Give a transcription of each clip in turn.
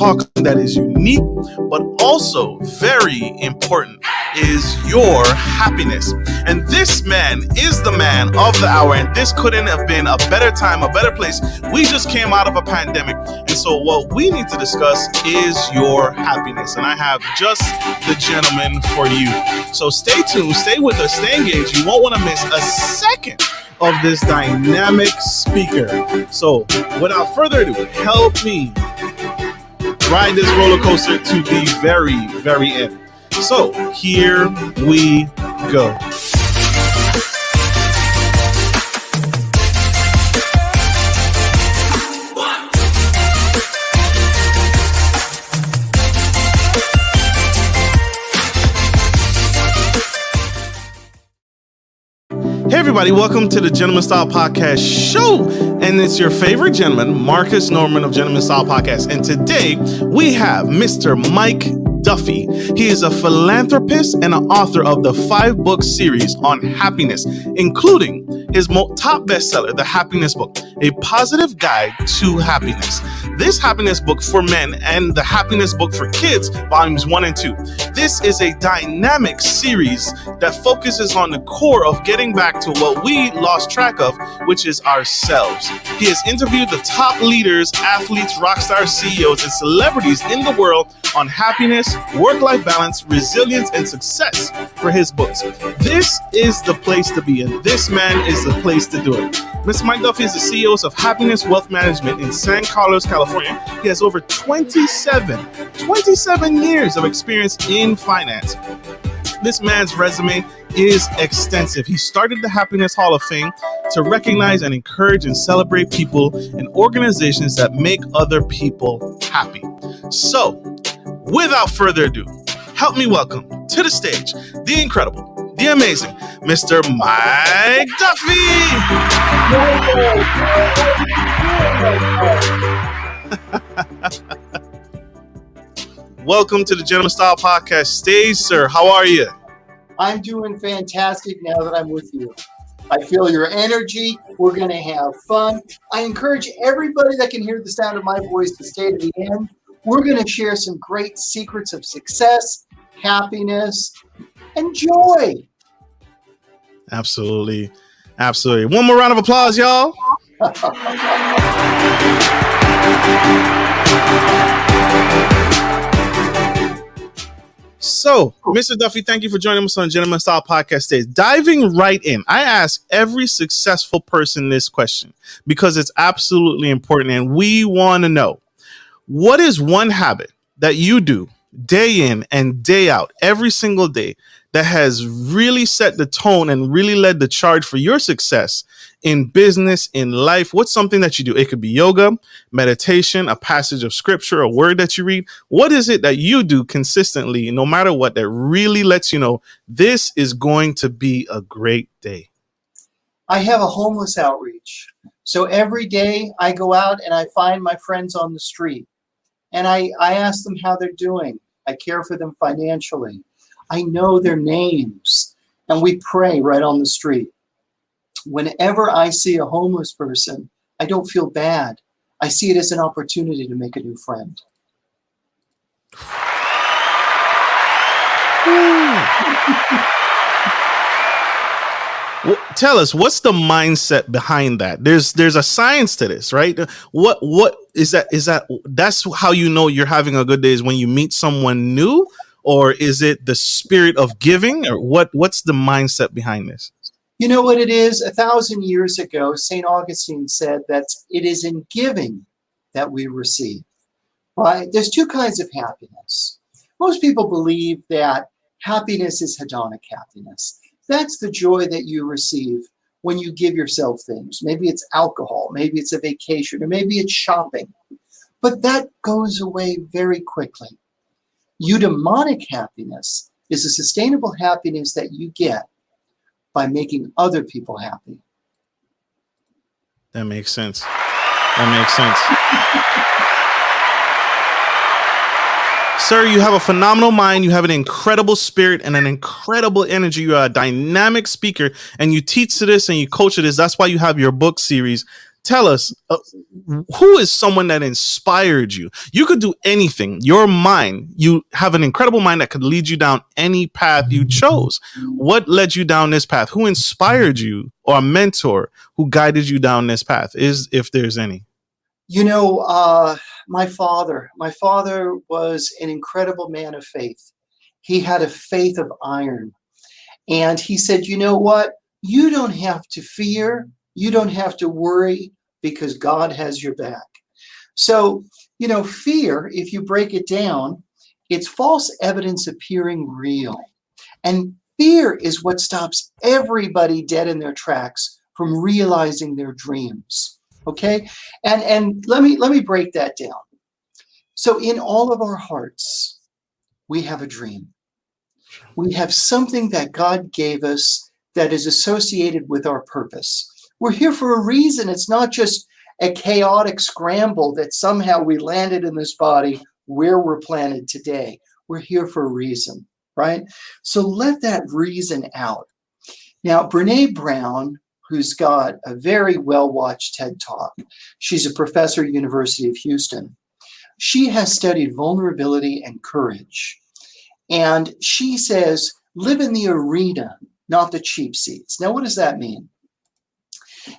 talk that is unique, but also very important, is your happiness. And this man is the man of the hour, and this couldn't have been a better time, a better place. We just came out of a pandemic, and so what we need to discuss is your happiness. And I have just the gentleman for you. So stay tuned, stay with us, stay engaged. You won't want to miss a second of this dynamic speaker. So without further ado, help me ride this roller coaster to the very, very end. So here we go. Hey everybody, welcome to the Gentleman Style Podcast show. And it's your favorite gentleman, Marcus Norman of Gentleman Style Podcast. And today we have Mr. Mike Duffy. He is a philanthropist and an author of the 5-book series on happiness, including his top bestseller, The Happiness Book, A Positive Guide to Happiness. This happiness book for men and the happiness book for kids, volumes 1 and 2. This is a dynamic series that focuses on the core of getting back to what we lost track of, which is ourselves. He has interviewed the top leaders, athletes, rock stars, CEOs, and celebrities in the world on happiness, work-life balance, resilience, and success for his books. This is the place to be, and this man is the place to do it. Mr. Mike Duffy is the CEO of Happiness Wealth Management in San Carlos, California. He has over 27 years of experience in finance. This man's resume is extensive. He started the Happiness Hall of Fame to recognize and encourage and celebrate people and organizations that make other people happy. So, without further ado, help me welcome to the stage the incredible, the amazing Mr. Mike Duffy. Welcome to the Gentleman Style Podcast stage, sir. How are you? I'm doing fantastic now that I'm with you. I feel your energy. We're going to have fun. I encourage everybody that can hear the sound of my voice to stay to the end. We're going to share some great secrets of success, happiness, and joy. Absolutely. Absolutely. One more round of applause, y'all. So, Mr. Duffy, thank you for joining us on the Gentleman Style Podcast stage. Diving right in, I ask every successful person this question because it's absolutely important, and we want to know, what is one habit that you do day in and day out, every single day, that has really set the tone and really led the charge for your success in business, in life? What's something that you do? It could be yoga, meditation, a passage of scripture, a word that you read. What is it that you do consistently, no matter what, that really lets you know this is going to be a great day? I have a homeless outreach. So every day I go out and I find my friends on the street and I ask them how they're doing. I care for them financially. I know their names, and we pray right on the street. Whenever I see a homeless person, I don't feel bad. I see it as an opportunity to make a new friend. Well, tell us, what's the mindset behind that? There's a science to this, right? What is that? That's how you know you're having a good day, is when you meet someone new? Or is it the spirit of giving? Or what's the mindset behind this? You know what it is? 1,000 years ago, St. Augustine said that it is in giving that we receive. Right? There's two kinds of happiness. Most people believe that happiness is hedonic happiness. That's the joy that you receive when you give yourself things. Maybe it's alcohol, maybe it's a vacation, or maybe it's shopping. But that goes away very quickly. Eudaimonic happiness is a sustainable happiness that you get by making other people happy. That makes sense. Sir, you have a phenomenal mind. You have an incredible spirit and an incredible energy. You're a dynamic speaker, and you teach to this and you coach to this. That's why you have your book series, tell us, who is someone that inspired you? You could do anything. Your mind, you have an incredible mind that could lead you down any path you chose. What led you down this path? Who inspired you, or a mentor who guided you down this path, if there's any? My father was an incredible man of faith. He had a faith of iron. And he said, you know what? You don't have to fear. You don't have to worry, because God has your back. So, fear, if you break it down, it's false evidence appearing real. And fear is what stops everybody dead in their tracks from realizing their dreams. Okay? And let me break that down. So in all of our hearts, we have a dream. We have something that God gave us that is associated with our purpose. We're here for a reason. It's not just a chaotic scramble that somehow we landed in this body where we're planted today. We're here for a reason, right? So let that reason out. Now, Brene Brown, who's got a very well-watched TED Talk, she's a professor at University of Houston. She has studied vulnerability and courage. And she says, live in the arena, not the cheap seats. Now, what does that mean?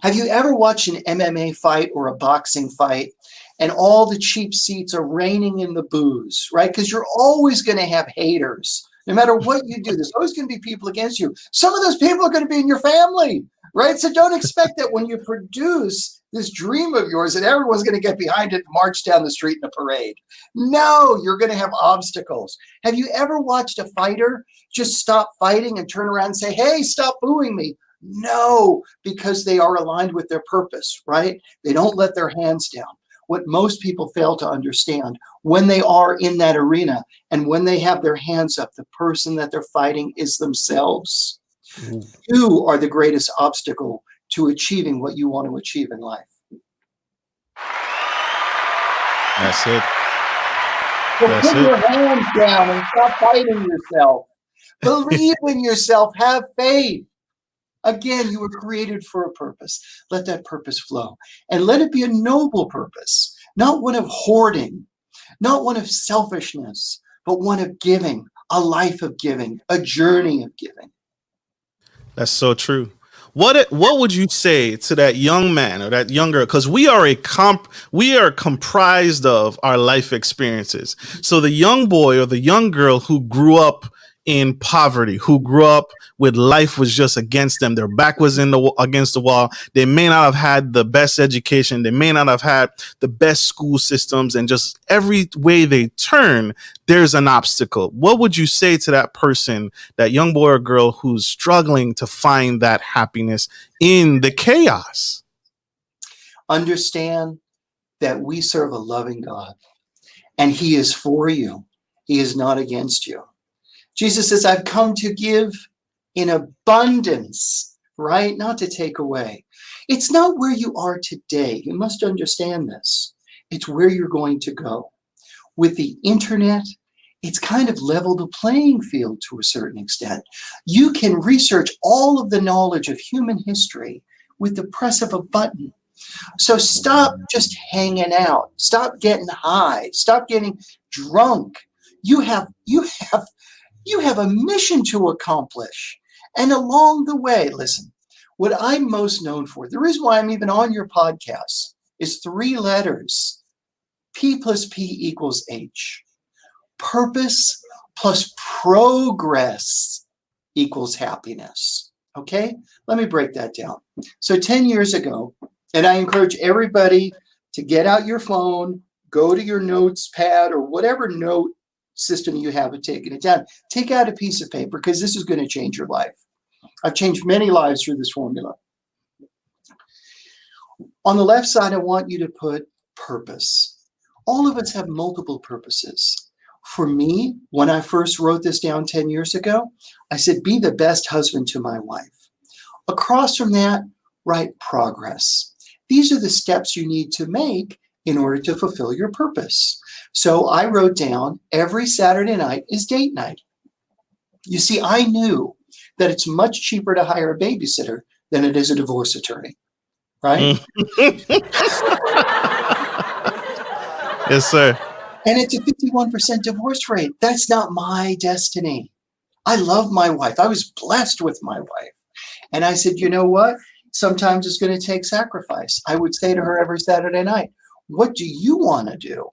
Have you ever watched an MMA fight or a boxing fight, and all the cheap seats are reigning in the booze, right? Because you're always going to have haters. No matter what you do, there's always going to be people against you. Some of those people are going to be in your family, right? So don't expect that when you produce this dream of yours that everyone's going to get behind it and march down the street in a parade. No, you're going to have obstacles. Have you ever watched a fighter just stop fighting and turn around and say, hey, stop booing me? No, because they are aligned with their purpose, right? They don't let their hands down. What most people fail to understand, when they are in that arena and when they have their hands up, the person that they're fighting is themselves. Mm-hmm. You are the greatest obstacle to achieving what you want to achieve in life. That's it. So put your hands down and stop fighting yourself. Believe in yourself. Have faith. Again, you were created for a purpose. Let that purpose flow. And let it be a noble purpose, not one of hoarding, not one of selfishness, but one of giving, a life of giving, a journey of giving. That's so true. What would you say to that young man or that young girl? Because we are comprised of our life experiences. So the young boy or the young girl who grew up in poverty, who grew up with life was just against them, their back was against the wall. They may not have had the best education. They may not have had the best school systems, and just every way they turn, there's an obstacle. What would you say to that person, that young boy or girl who's struggling to find that happiness in the chaos? Understand that we serve a loving God, and He is for you. He is not against you. Jesus says, I've come to give in abundance, right? Not to take away. It's not where you are today. You must understand this. It's where you're going to go. With the internet, it's kind of leveled the playing field to a certain extent. You can research all of the knowledge of human history with the press of a button. So stop just hanging out. Stop getting high. Stop getting drunk. You have a mission to accomplish. And along the way, listen, what I'm most known for, the reason why I'm even on your podcast, is 3 letters. P plus P equals H. Purpose plus progress equals happiness. Okay? Let me break that down. So 10 years ago, and I encourage everybody to get out your phone, go to your notes pad or whatever note system you have of taking it down. Take out a piece of paper, because this is going to change your life. I've changed many lives through this formula. On the left side, I want you to put purpose. All of us have multiple purposes. For me, when I first wrote this down 10 years ago, I said, be the best husband to my wife. Across from that, write progress. These are the steps you need to make in order to fulfill your purpose. So I wrote down every Saturday night is date night. You see, I knew that it's much cheaper to hire a babysitter than it is a divorce attorney. right? Yes, sir. And it's a 51% divorce rate. That's not my destiny. I love my wife. I was blessed with my wife. And I said, you know what? Sometimes it's going to take sacrifice. I would say to her every Saturday night, what do you want to do?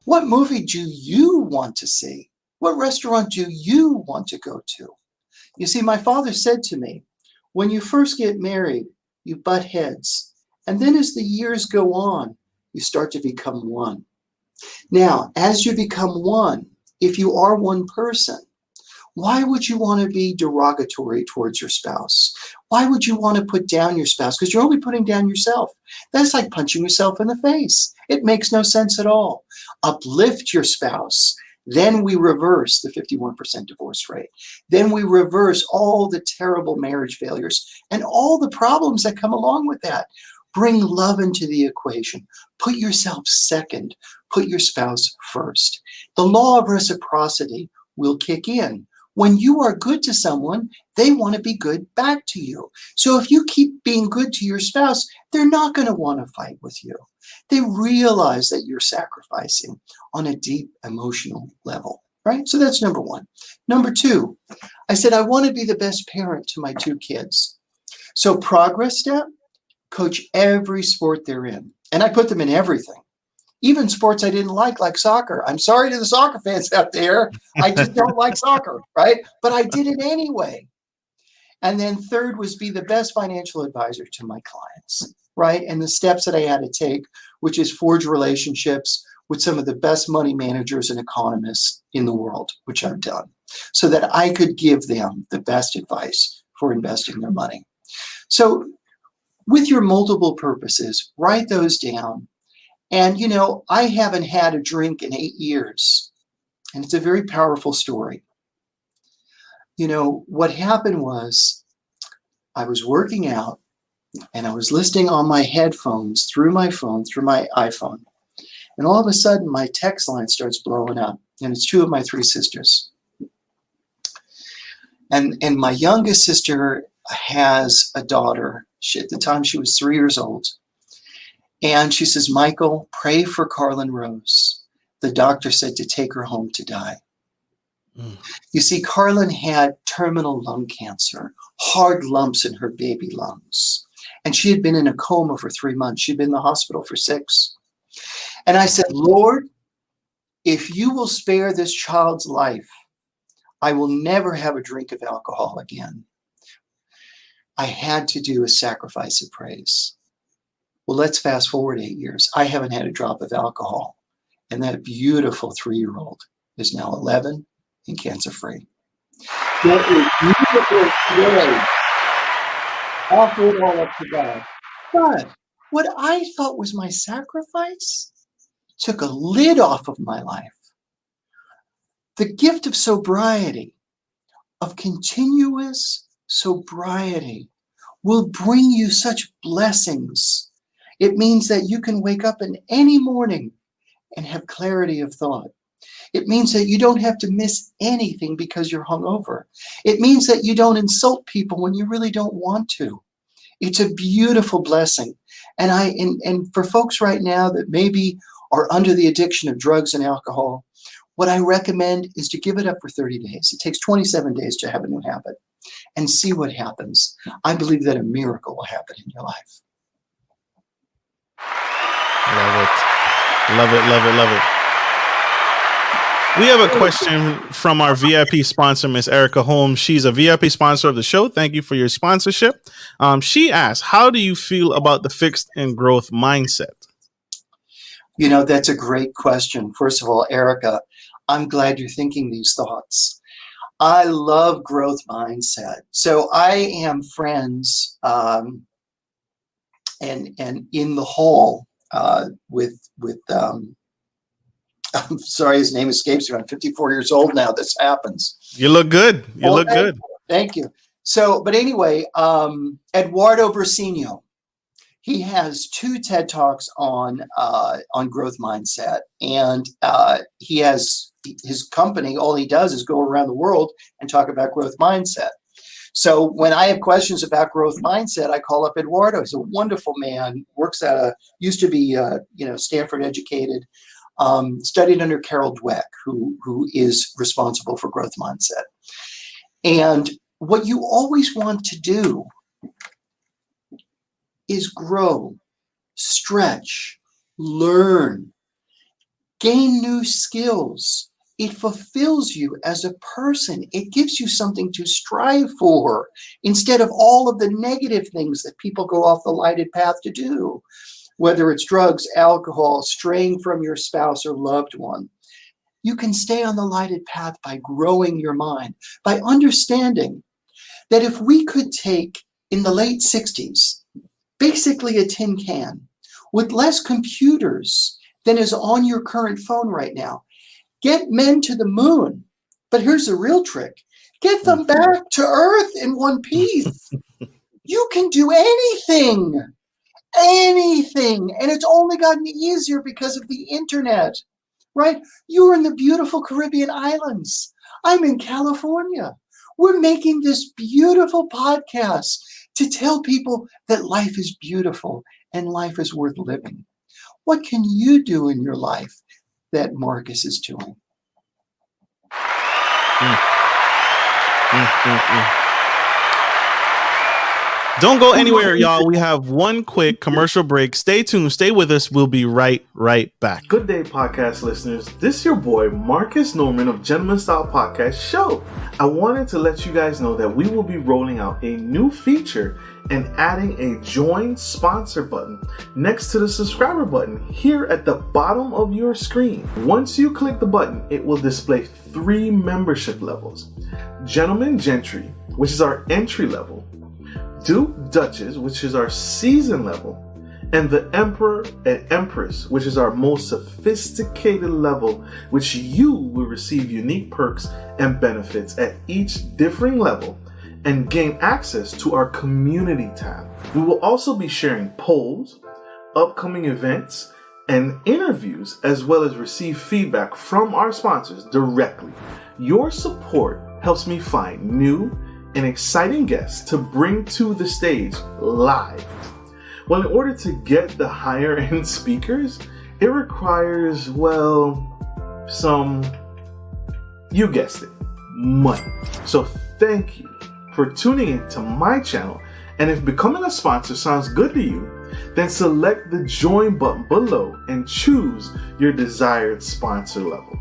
What movie do you want to see? What restaurant do you want to go to? You see, my father said to me, when you first get married, you butt heads. And then as the years go on, you start to become one. Now, as you become one, if you are one person, why would you want to be derogatory towards your spouse? Why would you want to put down your spouse? Because you're only putting down yourself. That's like punching yourself in the face. It makes no sense at all. Uplift your spouse. Then we reverse the 51% divorce rate. Then we reverse all the terrible marriage failures and all the problems that come along with that. Bring love into the equation. Put yourself second. Put your spouse first. The law of reciprocity will kick in. When you are good to someone, they want to be good back to you. So if you keep being good to your spouse, they're not going to want to fight with you. They realize that you're sacrificing on a deep emotional level, right? So that's number one. Number two, I said, I want to be the best parent to my two kids. So progress step, coach every sport they're in. And I put them in everything. Even sports I didn't like soccer. I'm sorry to the soccer fans out there. I just don't like soccer, right? But I did it anyway. And then third was be the best financial advisor to my clients, right? And the steps that I had to take, which is forge relationships with some of the best money managers and economists in the world, which I've done, so that I could give them the best advice for investing their money. So with your multiple purposes, write those down. And, you know, I haven't had a drink in 8 years, and it's a very powerful story. You know, what happened was I was working out and I was listening on my headphones through my phone, through my iPhone. And all of a sudden, my text line starts blowing up, and it's two of my three sisters. And my youngest sister has a daughter. At the time, she was 3 years old. And she says, Michael, pray for Carlin Rose. The doctor said to take her home to die. You see, Carlin had terminal lung cancer, hard lumps in her baby lungs. And she had been in a coma for 3 months. She'd been in the hospital for 6. And I said, Lord, if you will spare this child's life, I will never have a drink of alcohol again. I had to do a sacrifice of praise. Well, let's fast forward 8 years. I haven't had a drop of alcohol. And that beautiful 3-year-old is now 11 and cancer-free. That is beautiful today. Offer it all up to God. But what I thought was my sacrifice took a lid off of my life. The gift of sobriety, of continuous sobriety, will bring you such blessings. It means that you can wake up in any morning and have clarity of thought. It means that you don't have to miss anything because you're hungover. It means that you don't insult people when you really don't want to. It's a beautiful blessing. And for folks right now that maybe are under the addiction of drugs and alcohol, what I recommend is to give it up for 30 days. It takes 27 days to have a new habit and see what happens. I believe that a miracle will happen in your life. Love it. Love it, love it, love it. We have a question from our VIP sponsor, Miss Erica Holmes. She's a VIP sponsor of the show. Thank you for your sponsorship. She asked, how do you feel about the fixed and growth mindset? You know, that's a great question. First of all, Erica, I'm glad you're thinking these thoughts. I love growth mindset. So I am friends and in the hall with I'm sorry, his name escapes me. I'm 54 years old now. This happens. You look good. You look good. Thank you. So, but anyway, Eduardo Brasino, he has 2 TED Talks on growth mindset, and he has his company. All he does is go around the world and talk about growth mindset. So when I have questions about growth mindset, I call up Eduardo. He's a wonderful man, works used to be, Stanford educated, studied under Carol Dweck, who is responsible for growth mindset. And what you always want to do is grow, stretch, learn, gain new skills. It fulfills you as a person. It gives you something to strive for instead of all of the negative things that people go off the lighted path to do, whether it's drugs, alcohol, straying from your spouse or loved one. You can stay on the lighted path by growing your mind, by understanding that if we could take, in the late 60s, basically a tin can with less computers than is on your current phone right now, get men to the moon. But here's the real trick. Get them back to Earth in one piece. You can do anything. And it's only gotten easier because of the internet, right? You're in the beautiful Caribbean islands. I'm in California. We're making this beautiful podcast to tell people that life is beautiful and life is worth living. What can you do in your life that Marcus is doing? Don't go anywhere, y'all. We have one quick commercial break. Stay tuned. Stay with us. We'll be right back. Good day, podcast listeners. This is your boy, Marcus Norman of Gentleman Style Podcast Show. I wanted to let you guys know that we will be rolling out a new feature and adding a join sponsor button next to the subscriber button here at the bottom of your screen. Once you click the button, it will display 3 membership levels. Gentleman Gentry, which is our entry level, Duke Duchess, which is our season level, and the Emperor and Empress, which is our most sophisticated level, which you will receive unique perks and benefits at each differing level and gain access to our community tab. We will also be sharing polls, upcoming events, and interviews, as well as receive feedback from our sponsors directly. Your support helps me find new and exciting guests to bring to the stage live. Well, in order to get the higher end speakers, it requires, you guessed it, money. So thank you for tuning in to my channel. And if becoming a sponsor sounds good to you, then select the join button below and choose your desired sponsor level.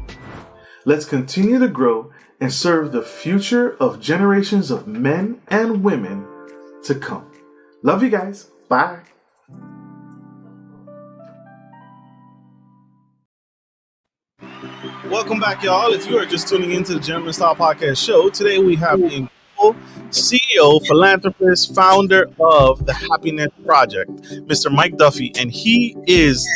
Let's continue to grow and serve the future of generations of men and women to come. Love you guys. Bye. Welcome back, y'all. If you are just tuning into the Gentleman Style Podcast Show, today we have a CEO, philanthropist, founder of the Happiness Project, Mr. Mike Duffy, and he is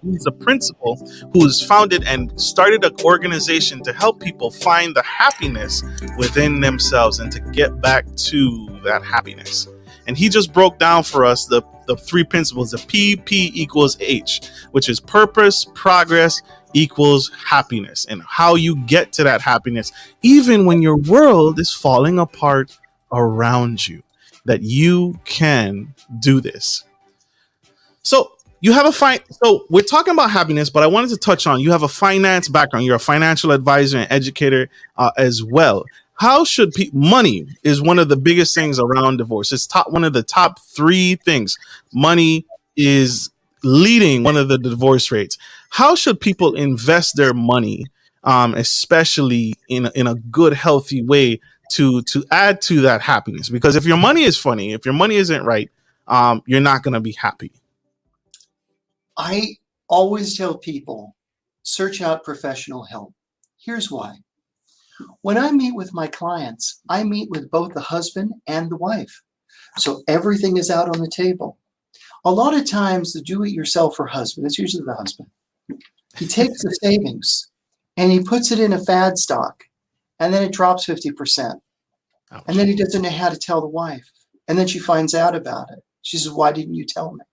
he's the principal who's founded and started an organization to help people find the happiness within themselves and to get back to that happiness. And he just broke down for us the 3 principles, the PP equals H, which is purpose, progress, equals happiness, and how you get to that happiness even when your world is falling apart around you, that you can do this. So you have so we're talking about happiness, but I wanted to touch on, you have a finance background. You're a financial advisor and educator as well. How should money is one of the biggest things around divorce. It's one of the top 3 things. Money is leading one of the divorce rates. How should people invest their money, especially in a good, healthy way to add to that happiness? Because if your money is funny, if your money isn't right, you're not going to be happy. I always tell people, search out professional help. Here's why. When I meet with my clients, I meet with both the husband and the wife. So everything is out on the table. A lot of times the do-it-yourselfer husband, it's usually the husband, he takes the savings and he puts it in a fad stock, and then it drops 50%. Ouch. And then he doesn't know how to tell the wife. And then she finds out about it. She says, why didn't you tell me?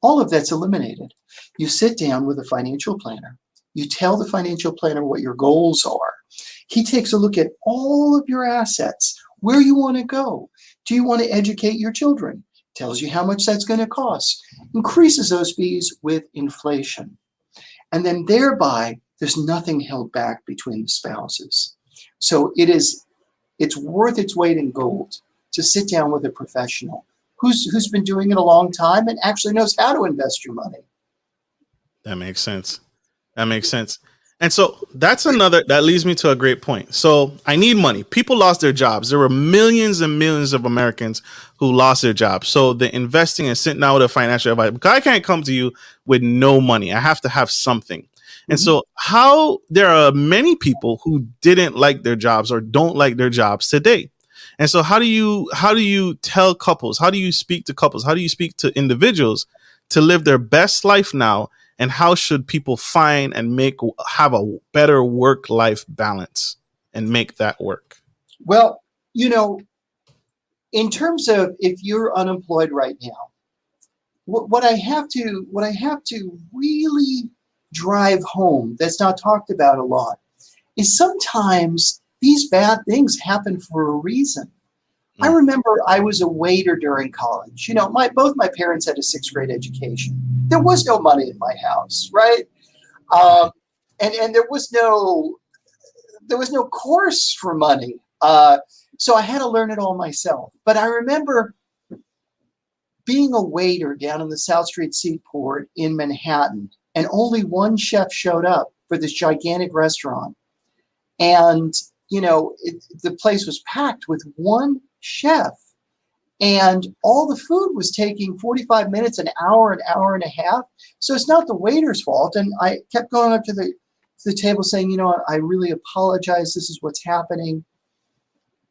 All of that's eliminated. You sit down with a financial planner. You tell the financial planner what your goals are. He takes a look at all of your assets, where you want to go. Do you want to educate your children? Tells you how much that's going to cost. Increases those fees with inflation. And then thereby, there's nothing held back between the spouses. So it's worth its weight in gold to sit down with a professional who's been doing it a long time and actually knows how to invest your money. That makes sense. That makes sense. And so that leads me to a great point. So I need money. People lost their jobs. There were millions and millions of Americans who lost their jobs. So the investing and sitting down with a financial advisor, because I can't come to you with no money. I have to have something. And so there are many people who didn't like their jobs or don't like their jobs today. And so how do you tell couples? How do you speak to couples? How do you speak to individuals to live their best life now? And how should people find and have a better work-life balance and make that work? Well, in terms of if you're unemployed right now, what I have to really drive home that's not talked about a lot is sometimes these bad things happen for a reason. I remember I was a waiter during college. Both my parents had a 6th grade education. There was no money in my house, right? And there was no course for money. So I had to learn it all myself. But I remember being a waiter down in the South Street Seaport in Manhattan, and only one chef showed up for this gigantic restaurant. And, the place was packed with one chef. And all the food was taking 45 minutes, an hour and a half. So it's not the waiter's fault. And I kept going up to the table saying, I really apologize. This is what's happening.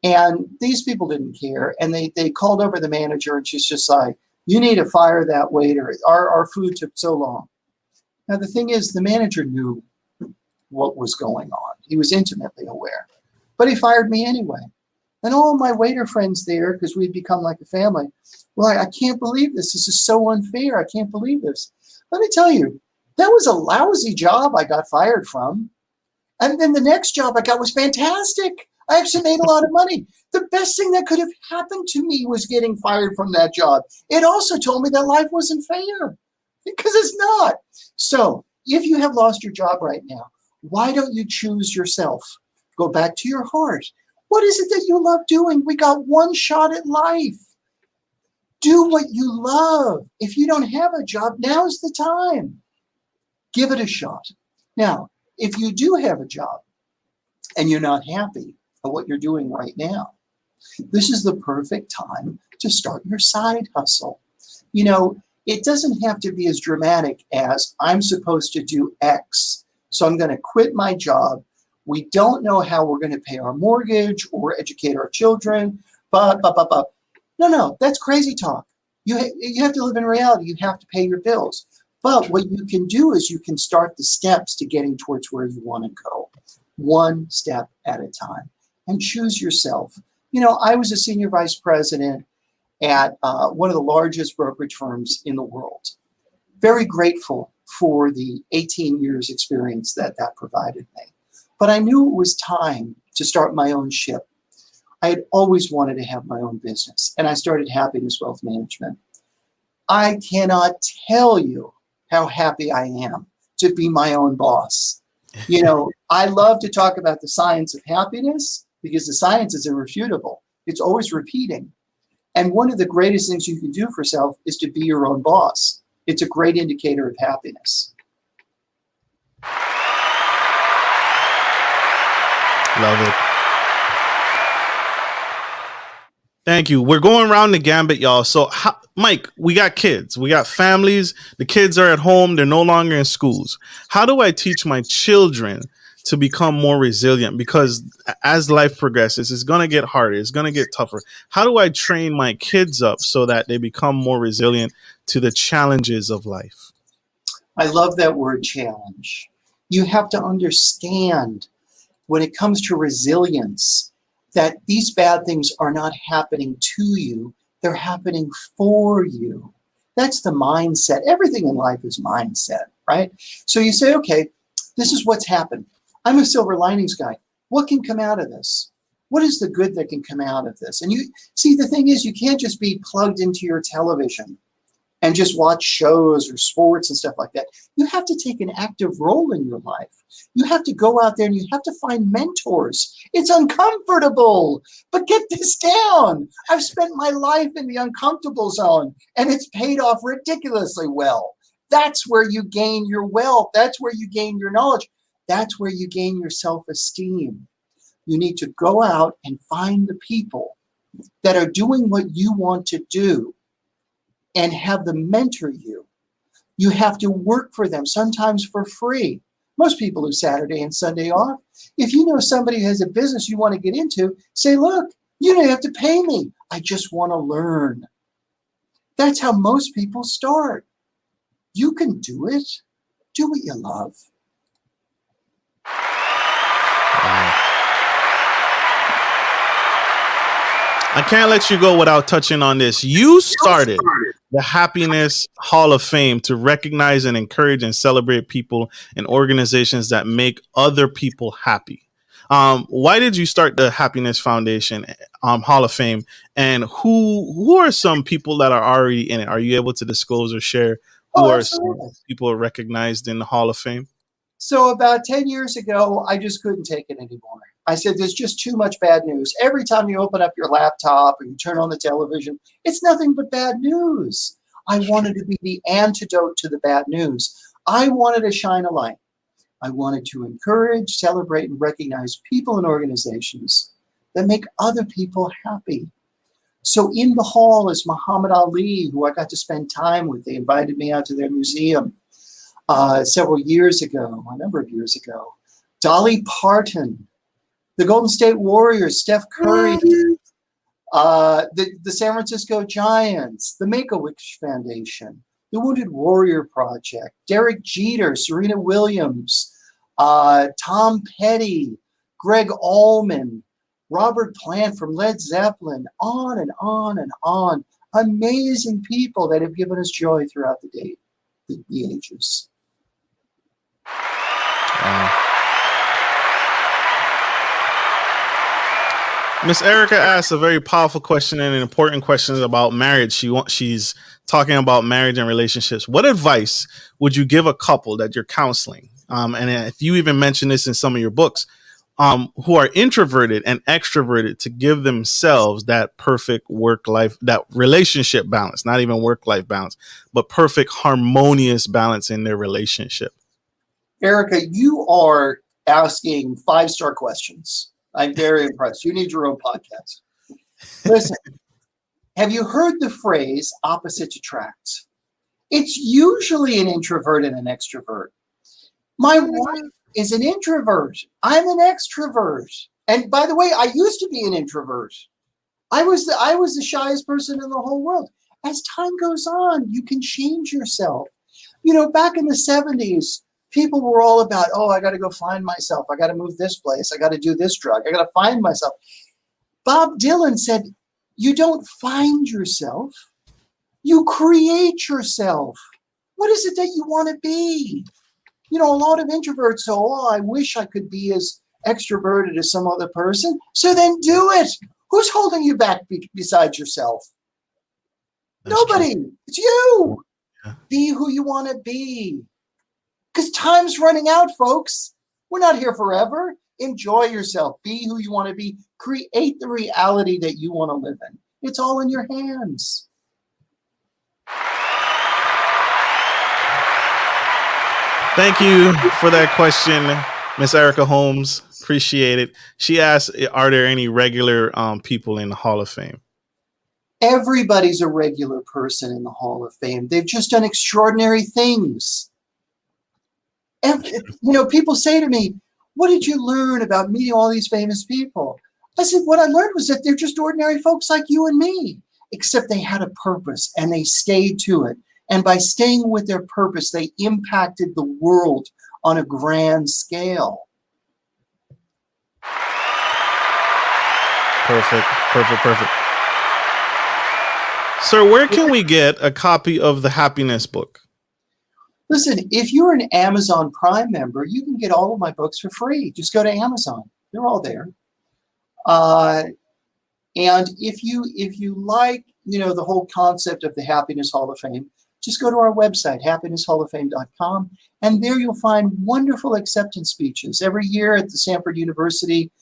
And these people didn't care. And they called over the manager, and she's just like, you need to fire that waiter. Our food took so long. Now, the thing is, the manager knew what was going on. He was intimately aware. But he fired me anyway. And all my waiter friends there, because we'd become like a family, were like, I can't believe this. This is so unfair. I can't believe this. Let me tell you, that was a lousy job I got fired from. And then the next job I got was fantastic. I actually made a lot of money. The best thing that could have happened to me was getting fired from that job. It also told me that life wasn't fair, because it's not. So if you have lost your job right now, why don't you choose yourself? Go back to your heart. What is it that you love doing? We got one shot at life. Do what you love. If you don't have a job, now's the time. Give it a shot. Now, if you do have a job and you're not happy at what you're doing right now, this is the perfect time to start your side hustle. It doesn't have to be as dramatic as I'm supposed to do X, so I'm going to quit my job. We don't know how we're going to pay our mortgage or educate our children. No, that's crazy talk. You have to live in reality. You have to pay your bills. But what you can do is you can start the steps to getting towards where you want to go, one step at a time, and choose yourself. I was a senior vice president at one of the largest brokerage firms in the world. Very grateful for the 18 years experience that provided me. But I knew it was time to start my own ship. I had always wanted to have my own business, and I started Happiness Wealth Management. I cannot tell you how happy I am to be my own boss. I love to talk about the science of happiness because the science is irrefutable. It's always repeating. And one of the greatest things you can do for self is to be your own boss. It's a great indicator of happiness. Love it. Thank you. We're going around the gambit, y'all. So, Mike, we got kids. We got families. The kids are at home. They're no longer in schools. How do I teach my children to become more resilient? Because as life progresses, it's going to get harder. It's going to get tougher. How do I train my kids up so that they become more resilient to the challenges of life? I love that word, challenge. You have to understand when it comes to resilience that these bad things are not happening to you. They're happening for you. That's the mindset. Everything in life is mindset, right? So you say, okay, this is what's happened. I'm a silver linings guy. What can come out of this? What is the good that can come out of this? And you see, the thing is, you can't just be plugged into your television and just watch shows or sports and stuff like that. You have to take an active role in your life. You have to go out there and you have to find mentors. It's uncomfortable, but get this down. I've spent my life in the uncomfortable zone and it's paid off ridiculously well. That's where you gain your wealth. That's where you gain your knowledge. That's where you gain your self-esteem. You need to go out and find the people that are doing what you want to do and have them mentor you. You have to work for them, sometimes for free. Most people have Saturday and Sunday off. If you know somebody who has a business you want to get into, say, look, you don't have to pay me. I just want to learn. That's how most people start. You can do it. Do what you love. I can't let you go without touching on this. You started the Happiness Hall of Fame to recognize and encourage and celebrate people and organizations that make other people happy. Why did you start the Happiness Foundation Hall of Fame? And who are some people that are already in it? Are you able to disclose or share who are some people recognized in the Hall of Fame? So about 10 years ago, I just couldn't take it anymore. I said, there's just too much bad news. Every time you open up your laptop or you turn on the television, it's nothing but bad news. I wanted to be the antidote to the bad news. I wanted to shine a light. I wanted to encourage, celebrate, and recognize people and organizations that make other people happy. So in the hall is Muhammad Ali, who I got to spend time with. They invited me out to their museum several years ago, a number of years ago. Dolly Parton, the Golden State Warriors, Steph Curry, the San Francisco Giants, the Make-A-Wish Foundation, the Wounded Warrior Project, Derek Jeter, Serena Williams, Tom Petty, Greg Allman, Robert Plant from Led Zeppelin, on and on and on. Amazing people that have given us joy throughout the ages. Miss Erica asked a very powerful question and an important question about marriage. She's talking about marriage and relationships. What advice would you give a couple that you're counseling? And if you even mention this in some of your books, who are introverted and extroverted, to give themselves that perfect work-life, that relationship balance, not even work-life balance, but perfect harmonious balance in their relationship? Erica, you are asking 5-star questions. I'm very impressed. You need your own podcast. Listen, have you heard the phrase opposites attract? It's usually an introvert and an extrovert. My wife is an introvert. I'm an extrovert. And by the way, I used to be an introvert. I was the shyest person in the whole world. As time goes on, you can change yourself. You know, back in the 70s, people were all about, oh, I got to go find myself. I got to move this place. I got to do this drug. I got to find myself. Bob Dylan said, you don't find yourself. You create yourself. What is it that you want to be? You know, a lot of introverts say, oh, I wish I could be as extroverted as some other person. So then do it. Who's holding you back besides yourself? That's nobody. True. It's you. Yeah. Be who you want to be. Because time's running out, folks. We're not here forever. Enjoy yourself. Be who you want to be. Create the reality that you want to live in. It's all in your hands. Thank you for that question, Miss Erica Holmes. Appreciate it. She asked, are there any regular people in the Hall of Fame? Everybody's a regular person in the Hall of Fame. They've just done extraordinary things. And, you know, people say to me, what did you learn about meeting all these famous people? I said, what I learned was that they're just ordinary folks like you and me, except they had a purpose and they stayed to it. And by staying with their purpose, they impacted the world on a grand scale. Perfect. Sir, where can we get a copy of the Happiness book? Listen, if you're an Amazon Prime member, you can get all of my books for free. Just go to Amazon. They're all there. And if you like, the whole concept of the Happiness Hall of Fame, just go to our website, happinesshalloffame.com, and there you'll find wonderful acceptance speeches. Every year at the Stanford University,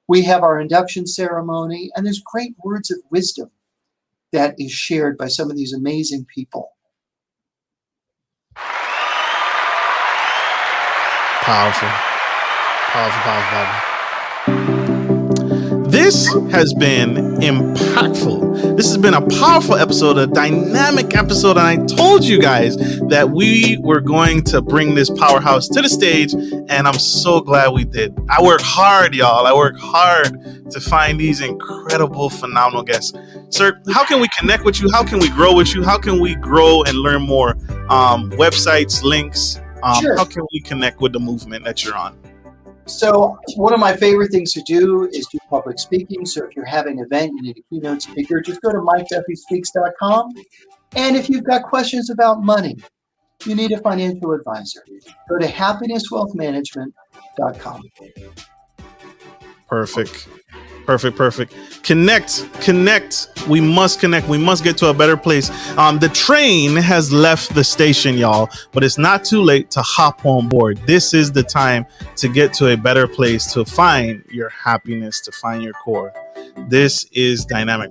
we have our induction ceremony, and there's great words of wisdom that is shared by some of these amazing people. Powerful. Powerful, powerful, powerful. This has been impactful. This has been a powerful episode, a dynamic episode. And I told you guys that we were going to bring this powerhouse to the stage. And I'm so glad we did. I work hard, y'all. I work hard to find these incredible, phenomenal guests. Sir, how can we connect with you? How can we grow with you? How can we grow and learn more? Websites, links. Sure. How can we connect with the movement that you're on? So one of my favorite things to do is do public speaking. So if you're having an event, you need a keynote speaker, just go to MikeDuffySpeaks.com. And if you've got questions about money, you need a financial advisor, go to HappinessWealthManagement.com. Perfect. Connect. We must connect. We must get to a better place. The train has left the station, y'all, but it's not too late to hop on board. This is the time to get to a better place, to find your happiness, to find your core. This is dynamic.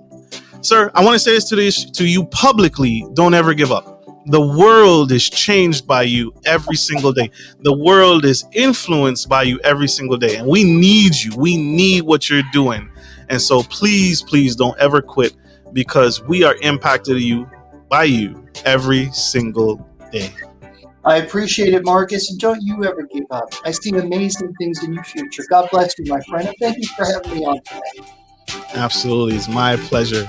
Sir, I want to say this to you publicly. Don't ever give up. The world is changed by you every single day. The world is influenced by you every single day. And we need you. We need what you're doing. And so please don't ever quit, because we are impacted by you every single day. I appreciate it, Marcus. And don't you ever give up. I see amazing things in your future. God bless you, my friend. And thank you for having me on today. Absolutely. It's my pleasure.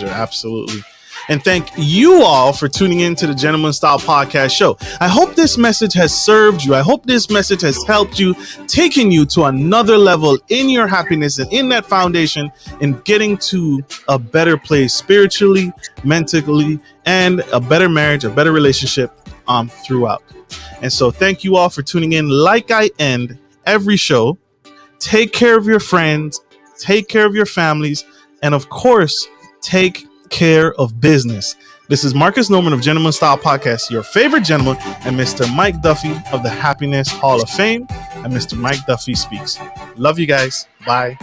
Absolutely. And thank you all for tuning in to the Gentleman Style Podcast Show. I hope this message has served you. I hope this message has helped you, taken you to another level in your happiness and in that foundation, in getting to a better place spiritually, mentally, and a better marriage, a better relationship throughout. And so thank you all for tuning in. Like I end every show, take care of your friends, take care of your families, and of course, take care of business. This is Marcus Norman of Gentleman Style Podcast, your favorite gentleman, and Mr. Mike Duffy of the Happiness Hall of Fame, and Mr. Mike Duffy Speaks. Love you guys. Bye.